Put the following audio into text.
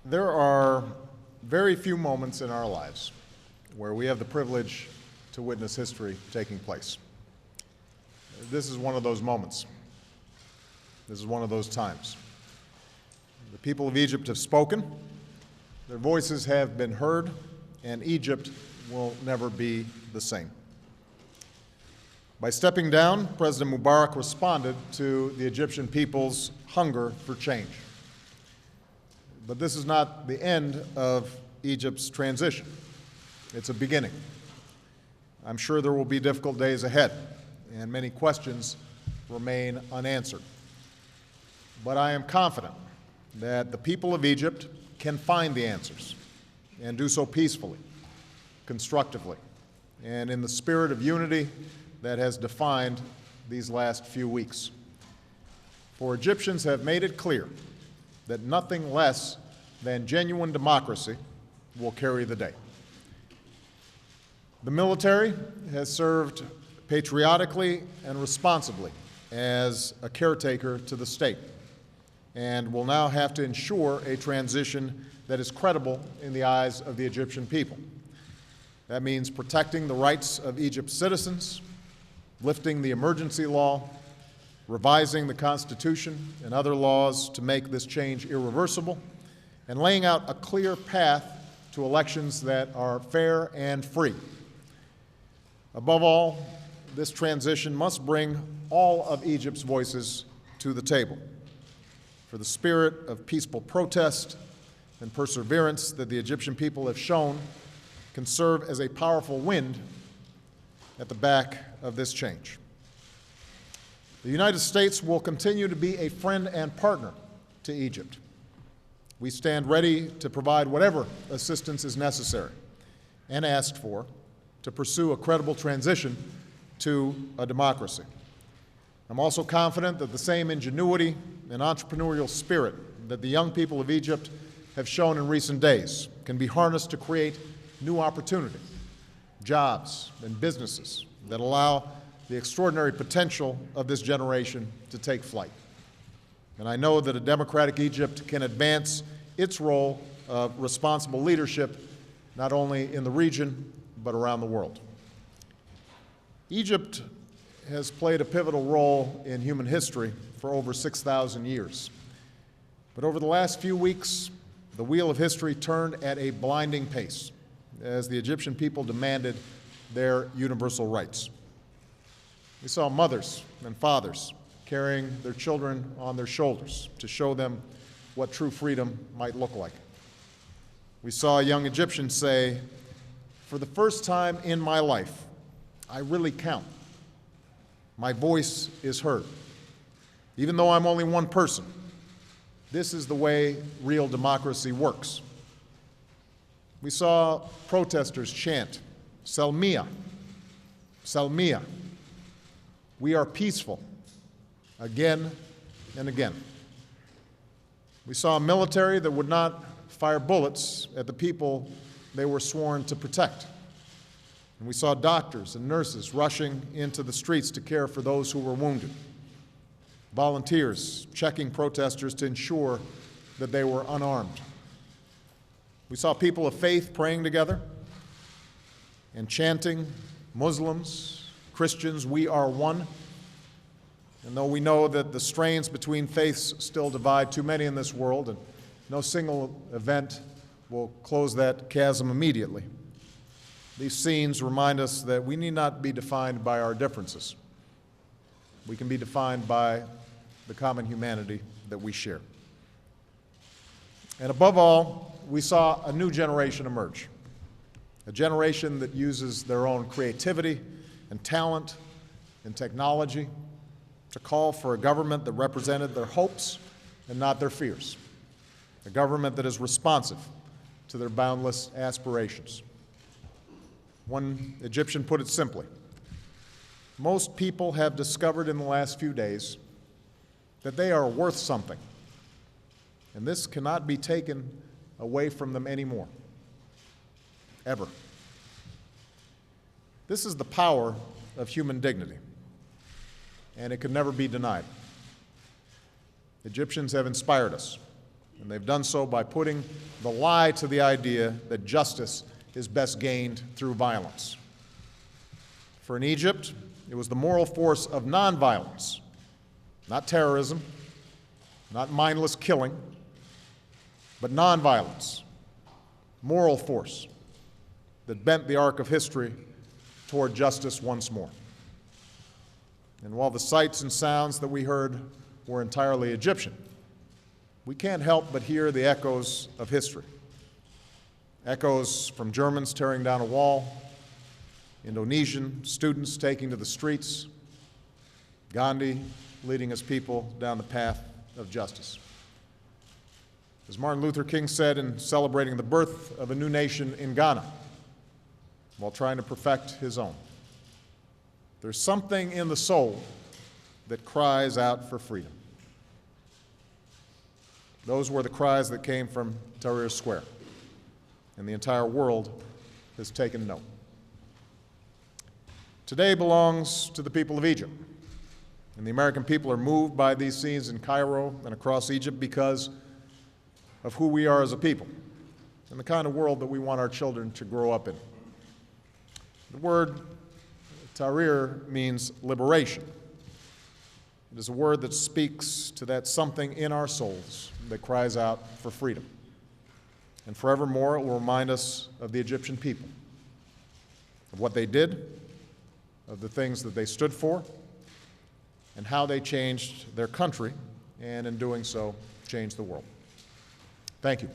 There are very few moments in our lives where we have the privilege to witness history taking place. This is one of those moments. This is one of those times. The people of Egypt have spoken, their voices have been heard, and Egypt will never be the same. By stepping down, President Mubarak responded to the Egyptian people's hunger for change. But this is not the end of Egypt's transition. It's a beginning. I'm sure there will be difficult days ahead, and many questions remain unanswered. But I am confident that the people of Egypt can find the answers and do so peacefully, constructively, and in the spirit of unity that has defined these last few weeks. For Egyptians have made it clear that nothing less than genuine democracy will carry the day. The military has served patriotically and responsibly as a caretaker to the state and will now have to ensure a transition that is credible in the eyes of the Egyptian people. That means protecting the rights of Egypt's citizens, lifting the emergency law, revising the Constitution and other laws to make this change irreversible, and laying out a clear path to elections that are fair and free. Above all, this transition must bring all of Egypt's voices to the table, for the spirit of peaceful protest and perseverance that the Egyptian people have shown can serve as a powerful wind at the back of this change. The United States will continue to be a friend and partner to Egypt. We stand ready to provide whatever assistance is necessary and asked for to pursue a credible transition to a democracy. I'm also confident that the same ingenuity and entrepreneurial spirit that the young people of Egypt have shown in recent days can be harnessed to create new opportunity, jobs, and businesses that allow the extraordinary potential of this generation to take flight. And I know that a democratic Egypt can advance its role of responsible leadership not only in the region, but around the world. Egypt has played a pivotal role in human history for over 6,000 years. But over the last few weeks, the wheel of history turned at a blinding pace as the Egyptian people demanded their universal rights. We saw mothers and fathers carrying their children on their shoulders to show them what true freedom might look like. We saw a young Egyptian say, "For the first time in my life, I really count. My voice is heard. Even though I'm only one person, this is the way real democracy works." We saw protesters chant, "Salmiya, Salmiya. We are peaceful," again and again. We saw a military that would not fire bullets at the people they were sworn to protect. And we saw doctors and nurses rushing into the streets to care for those who were wounded. Volunteers checking protesters to ensure that they were unarmed. We saw people of faith praying together and chanting, "Muslims, Christians, we are one." And though we know that the strains between faiths still divide too many in this world, and no single event will close that chasm immediately, these scenes remind us that we need not be defined by our differences. We can be defined by the common humanity that we share. And above all, we saw a new generation emerge, a generation that uses their own creativity and talent and technology to call for a government that represented their hopes and not their fears, a government that is responsive to their boundless aspirations. One Egyptian put it simply, "Most people have discovered in the last few days that they are worth something, and this cannot be taken away from them anymore, ever." This is the power of human dignity, and it can never be denied. Egyptians have inspired us, And they've done so by putting the lie to the idea that justice is best gained through violence. For in Egypt, it was the moral force of nonviolence, not terrorism, not mindless killing, but nonviolence, moral force that bent the arc of history toward justice once more. And while the sights and sounds that we heard were entirely Egyptian, we can't help but hear the echoes of history. Echoes from Germans tearing down a wall, Indonesian students taking to the streets, Gandhi leading his people down the path of justice. As Martin Luther King said in celebrating the birth of a new nation in Ghana, while trying to perfect his own, there's something in the soul that cries out for freedom. Those were the cries that came from Tahrir Square, and the entire world has taken note. Today belongs to the people of Egypt, and the American people are moved by these scenes in Cairo and across Egypt because of who we are as a people and the kind of world that we want our children to grow up in. The word Tahrir means liberation. It is a word that speaks to that something in our souls that cries out for freedom. And forevermore, it will remind us of the Egyptian people, of what they did, of the things that they stood for, and how they changed their country, and in doing so, changed the world. Thank you.